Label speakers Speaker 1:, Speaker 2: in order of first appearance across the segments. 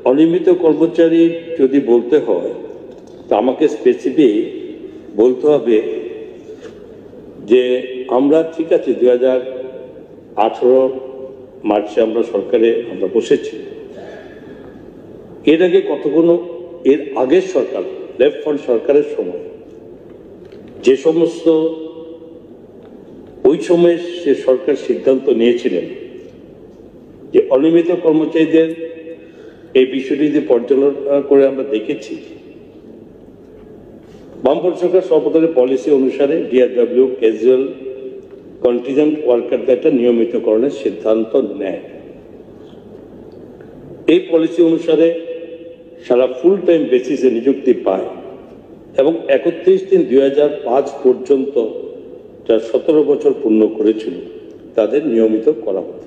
Speaker 1: অনিয়মিত কর্মচারী যদি বলতে হয় তা আমাকে স্পেসিফিক বলতে হবে যে আমরা ঠিক আছে 2018 মার্চে আমরা সরকারে আমরা বসেছি। এর আগে কতগুলো এর আগের সরকার লেফট ফ্রন্ট সরকারের সময় যে সমস্ত ওই সময় সে সরকার সিদ্ধান্ত নিয়েছিলেন যে অনিয়মিত কর্মচারীদের এই বিষয়টি যদি পর্যালোচনা করে আমরা দেখেছি, বামপন্থী সরকার সর্বকালের পলিসি অনুসারে ডিআরডব্লিউ ক্যাজুয়াল কন্টিনজেন্ট ওয়ার্কারদের একটা নিয়মিতকরণের সিদ্ধান্ত নেয়। এই পলিসি অনুসারে সারা ফুল টাইম বেসিসে নিযুক্তি পায় এবং 31/3/2005 পর্যন্ত যারা 17 বছর পূর্ণ করেছিল তাদের নিয়মিত করা হতো।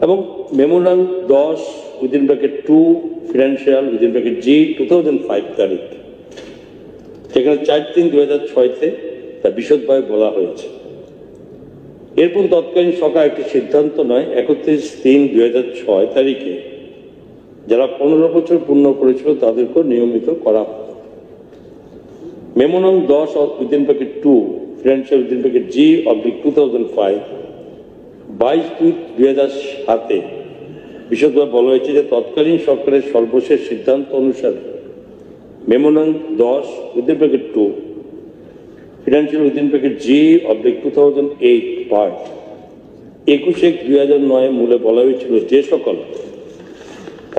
Speaker 1: এবং মেমোরান্ডাম 10/2 ফিনান্সিয়াল G 2005 তারিখ, সেখানে 4/3/2006 তা বিশদভাবে বলা হয়েছে। এরপর তৎকালীন সরকার একটি সিদ্ধান্ত নয় 31/3/2006 তারিখে যারা 15 বছর পূর্ণ করেছিল তাদেরকেও নিয়মিত করা হতো। মেমোরান্ডাম 10/2 ফিনান্সিয়াল G 2005 22/2007 বিশদভাবে বলা হয়েছে যে তৎকালীন সরকারের সর্বশেষ সিদ্ধান্ত অনুসারে মেমোরান্ডাম 10/2 ফিনান্সিয়াল G 2008 পার্ট 21/2009 মূলে বলা হয়েছিল যে সকল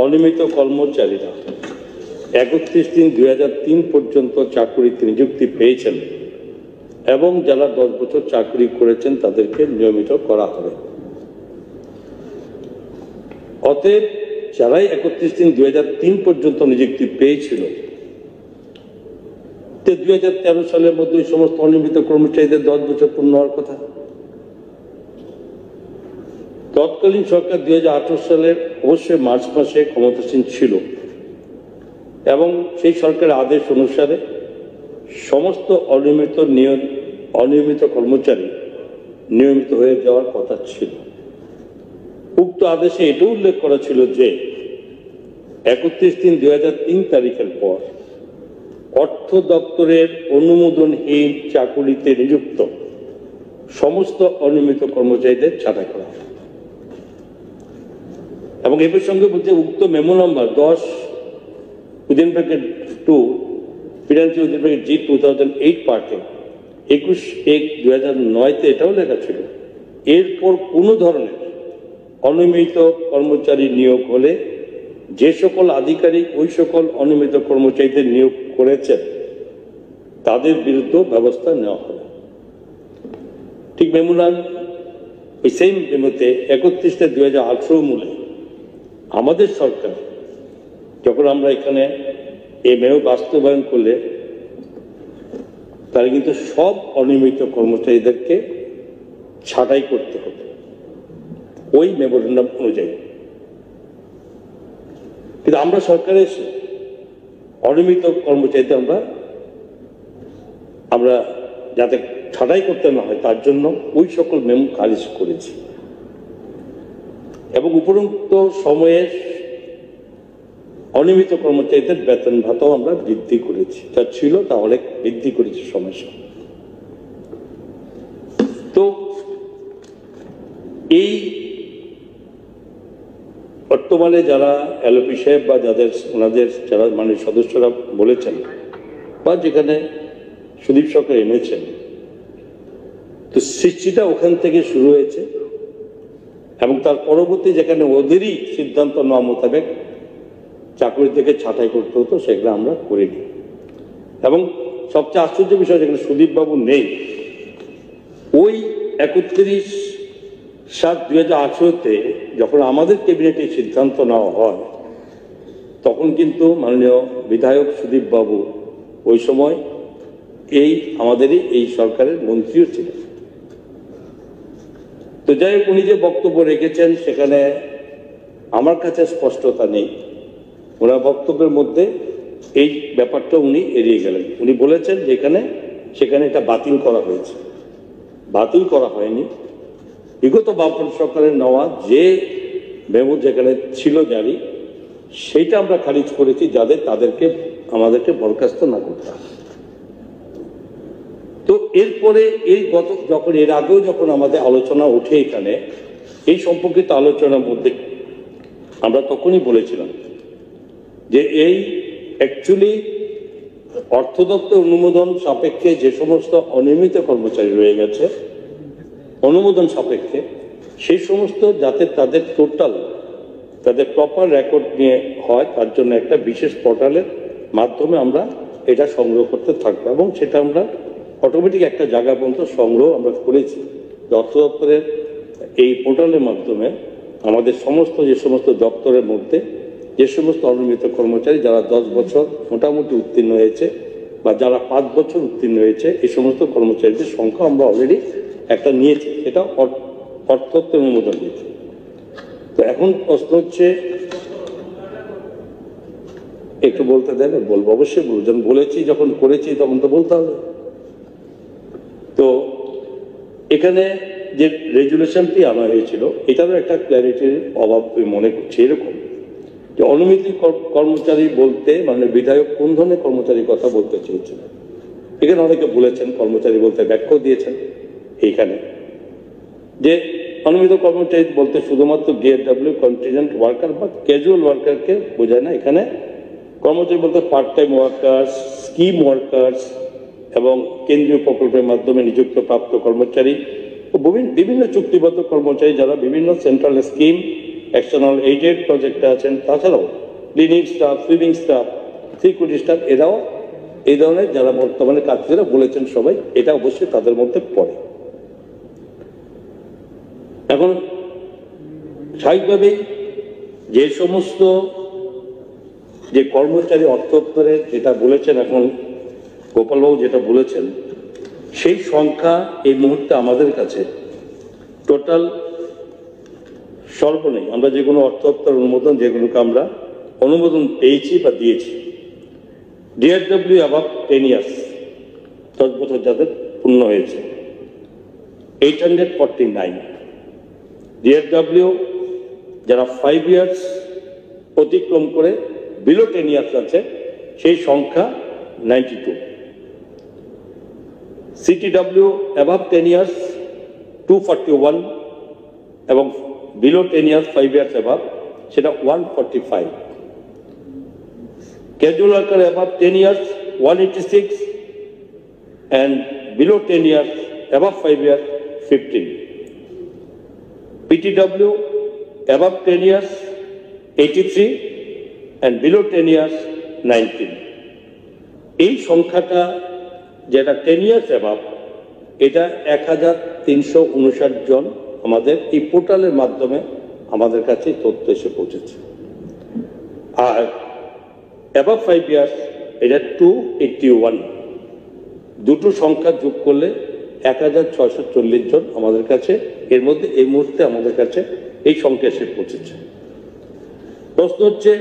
Speaker 1: অনিয়মিত কর্মচারীরা 31/3/2003 পর্যন্ত চাকরিতে নিযুক্তি পেয়েছেন এবং যারা 10 বছর চাকরি করেছেন তাদেরকে নিয়মিত করা হবে। অতএব যারাই 31/3/2003 পর্যন্ত নিযুক্তি পেয়েছিল 2013 সালের মধ্যে সমস্ত অনিয়মিত কর্মচারীদের 10 বছর পূর্ণ হওয়ার কথা। তৎকালীন সরকার 2018 সালের অবশ্যই মার্চ মাসে ক্ষমতাসীন ছিল এবং সেই সরকারের আদেশ অনুসারে সমস্ত অনিয়মিত কর্মচারী নিয়মিত হয়ে যাওয়ার কথা ছিল। উক্ত আদেশে এটাও উল্লেখ করা ছিল যে 31/3/2003 তারিখের পর অর্থ দপ্তরের অনুমোদনহীন চাকুরিতে নিযুক্ত সমস্ত অনিয়মিত কর্মচারীদের ছাঁটাই করা হবে। এবং এ প্রসঙ্গে বলতে উক্ত মেমো নম্বর 10/2 ফিনান্সিয়াল G 2008 পার্টে 21/1/2009 এটাও লেখা ছিল এরপর কোনো ধরনের অনিয়মিত কর্মচারী নিয়োগ হলে যে সকল আধিকারিক ওই সকল অনিয়মিত কর্মচারীদের নিয়োগ করেছেন তাদের বিরুদ্ধে ব্যবস্থা নেওয়া হবে। ঠিক মেমোরান্ডাম ওই সেম মেমোতে 31/2018 মূলে আমাদের সরকার যখন আমরা এখানে এই মেমো বাস্তবায়ন করলে তারা কিন্তু সব অনিয়মিত কর্মচারীদেরকে ছাঁটাই করতে হবে ওই মেমোরান্ডাম অনুযায়ী। কিন্তু আমরা সরকারে এসে অনিয়মিত কর্মচারীদের আমরা যাতে ছাঁটাই করতে না হয় তার জন্য ওই সকল মেমো খারিজ করেছি এবং উপরোক্ত সময়ে অনিয়মিত কর্মচারীদের বেতন ভাতাও আমরা বৃদ্ধি করেছি, যা ছিল তা অনেক বৃদ্ধি করেছি সমস্যা। তো এই বর্তমানে যারা এলপি সাহেব বা ওনাদের যারা সদস্যরা বলেছেন বা যেখানে সুদীপ সরকার এনেছেন, তো সৃষ্টিটা ওখান থেকে শুরু হয়েছে এবং তার পরবর্তী যেখানে ওদেরই সিদ্ধান্ত নেওয়া মোতাবেক চাকরি থেকে ছাঁটাই করতে হতো সেগুলো আমরা করিনি। এবং সবচেয়ে আশ্চর্য বিষয় যেখানে সুদীপ বাবু নেই, ওই 31/7/2018 যখন আমাদের ক্যাবিনেটে সিদ্ধান্ত নেওয়া হয় তখন কিন্তু মাননীয় বিধায়ক সুদীপ বাবু ওই সময় আমাদেরই এই সরকারের মন্ত্রীও ছিলেন। তো যাই হোক, উনি যে বক্তব্য রেখেছেন সেখানে আমার কাছে স্পষ্টতা নেই। ওনার বক্তব্যের মধ্যে এই ব্যাপারটা উনি এড়িয়ে গেলেন। উনি বলেছেন যে সেখানে এটা বাতিল করা হয়েছে। বাতিল করা হয়নি। বিগত বামপন্থী সরকারের নেওয়া যে মেমো যেখানে ছিল জারি, সেইটা আমরা খারিজ করেছি যাদের তাদেরকে আমাদেরকে বরখাস্ত না করতে হবে। তো এরপরে যখন এর আগেও যখন আমাদের আলোচনা ওঠে এখানে এই সম্পর্কিত আলোচনার মধ্যে আমরা তখনই বলেছিলাম যে এই অ্যাকচুয়ালি অর্থ দপ্তর অনুমোদন সাপেক্ষে যে সমস্ত অনিয়মিত কর্মচারী রয়ে গেছে অনুমোদন সাপেক্ষে সেই সমস্ত যাতে তাদের টোটাল তাদের প্রপার রেকর্ড নিয়ে হয় তার জন্য একটা বিশেষ পোর্টালের মাধ্যমে আমরা এটা সংগ্রহ করতে থাকবো এবং সেটা আমরা অটোমেটিক একটা জায়গা পর্যন্ত সংগ্রহ আমরা করেছি। অর্থ দপ্তরের এই পোর্টালের মাধ্যমে আমাদের যে সমস্ত দপ্তরের মধ্যে যে সমস্ত অনিয়মিত কর্মচারী যারা 10 বছর মোটামুটি উত্তীর্ণ হয়েছে বা যারা 5 বছর উত্তীর্ণ হয়েছে এই সমস্ত কর্মচারীদের সংখ্যা আমরা অলরেডি একটা নিয়েছি, সেটা অর্থ দপ্তর অনুমোদন দিয়েছে। তো এখন প্রশ্ন হচ্ছে, একটু বলতে দেন, বলবো অবশ্যই বলবো, যখন বলেছি যখন করেছি তখন তো বলতে হবে। তো এখানে যে রেজুলেশনটি আনা হয়েছিল এটারও একটা ক্ল্যারিটির অভাব মনে করছি, এরকম যে অনুমিত কর্মচারী বলতে মানে বিধায়ক কোন ধরনের কর্মচারীর কথা বলতে চেয়েছেন। এখানে অনেকে বলেছেন কর্মচারী বলতে ব্যাখ্যাও দিয়েছেন এইখানে যে অনুমিত কর্মচারী বলতে শুধুমাত্র ডিআরডব্লিউ কন্টিনজেন্ট ওয়ার্কার বা ক্যাজুয়াল ওয়ার্কারকে বোঝায় না। এখানে কর্মচারী বলতে part time workers, scheme workers এবং কেন্দ্রীয় প্রকল্পের মাধ্যমে নিযুক্ত প্রাপ্ত কর্মচারী ও বিভিন্ন চুক্তিবদ্ধ কর্মচারী যারা বিভিন্ন সেন্ট্রাল স্কিম এক্সটার্নাল এইডেড প্রজেক্টে আছেন, তাছাড়াও cleaning staff, swimming staff, security staff, এরাও এই ধরনের যারা বর্তমানে কাজ যারা বলেছেন সবাই, এটা অবশ্যই তাদের মধ্যে পড়ে। এখন স্বাভাবিকভাবেই যে সমস্ত যে কর্মচারী অর্থ দপ্তরের যেটা বলেছেন, এখন গোপালবাবু যেটা বলেছেন, সেই সংখ্যা এই মুহূর্তে আমাদের কাছে টোটাল সর্বনেই আমরা যেগুলো অর্থ দপ্তর অনুমোদন যেগুলোকে আমরা অনুমোদন পেয়েছি বা দিয়েছি, ডিআরডব্লিউ অ্যাবাভ 10 ইয়ার্স 10 বছর যাদের পূর্ণ হয়েছে 849, ডিআরডব্লিউ যারা 5 ইয়ার্স অতিক্রম করে বিলো 10 ইয়ার্স আছে সেই সংখ্যা 92, সিটিডব্লিউ অ্যাবাভ 10 ইয়ার্স 241 এবং বিলো 10 ইয়ার্স 5 ইয়ার্স অ্যাবাভ সেটা 145, casual worker above 10 years 186 and below 10 years above 5 years 15, PTW above 10 years 83 and below 10 years 19। এই সংখ্যাটা যেটা 10 years above এটা 1359 জন আমাদের এই পোর্টালের মাধ্যমে আমাদের কাছে তথ্য এসে পৌঁছেছে। আর above 5 years এটা 281, দুটো সংখ্যা যোগ করলে 1640 জন আমাদের কাছে এর মধ্যে এই মুহূর্তে আমাদের কাছে এই সংখ্যা এসে পৌঁছেছে। প্রশ্ন হচ্ছে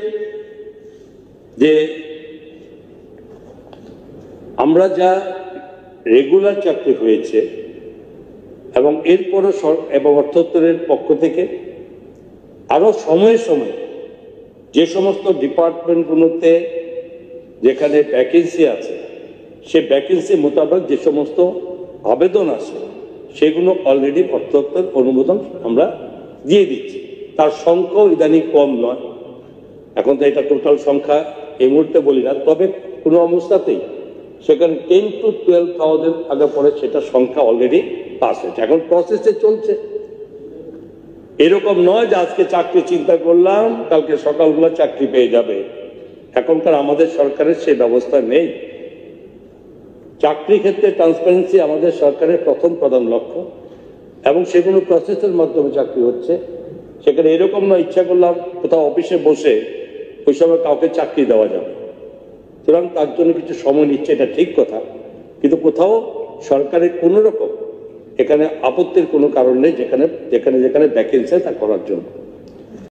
Speaker 1: যে আমরা যা রেগুলার চাকরি হয়েছে এবং এরপরও এবং অর্থ দপ্তরের পক্ষ থেকে আরো সময়ে সময়ে যে সমস্ত ডিপার্টমেন্টগুলোতে যেখানে ভ্যাকেন্সি আছে সে ভ্যাকেন্সি মোতাবেক যে সমস্ত আবেদন আছে সেগুলো অলরেডি অর্থ দপ্তর অনুমোদন আমরা দিয়ে দিচ্ছি। তার সংখ্যাও ইদানিং কম নয়। এখন তো এটা টোটাল সংখ্যা এই মুহূর্তে বলি না, তবে কোনো অবস্থাতেই সেখানে 10 to 12,000 আগে পরে সেটা সংখ্যা অলরেডি পাস হয়েছে, এখন প্রসেসে চলছে। এরকম নয় যে আজকে চাকরি চিন্তা করলাম কালকে সকালবেলা চাকরি পেয়ে যাবে, এখনকার আমাদের সরকারের সেই ব্যবস্থা নেই। চাকরি ক্ষেত্রে ট্রান্সপারেন্সি আমাদের সরকারের প্রথম প্রধান লক্ষ্য এবং সেগুলো প্রসেসের মাধ্যমে চাকরি হচ্ছে। সেখানে এরকম নয় ইচ্ছা করলাম কোথাও অফিসে বসে ওই সময় কাউকে চাকরি দেওয়া যাবে। সুতরাং তার জন্য কিছু সময় নিচ্ছে, এটা ঠিক কথা, কিন্তু কোথাও সরকারের কোনো রকম এখানে আপত্তির কোনো কারণ নেই যেখানে যেখানে যেখানে ভ্যাকেন্সি তা করার জন্য।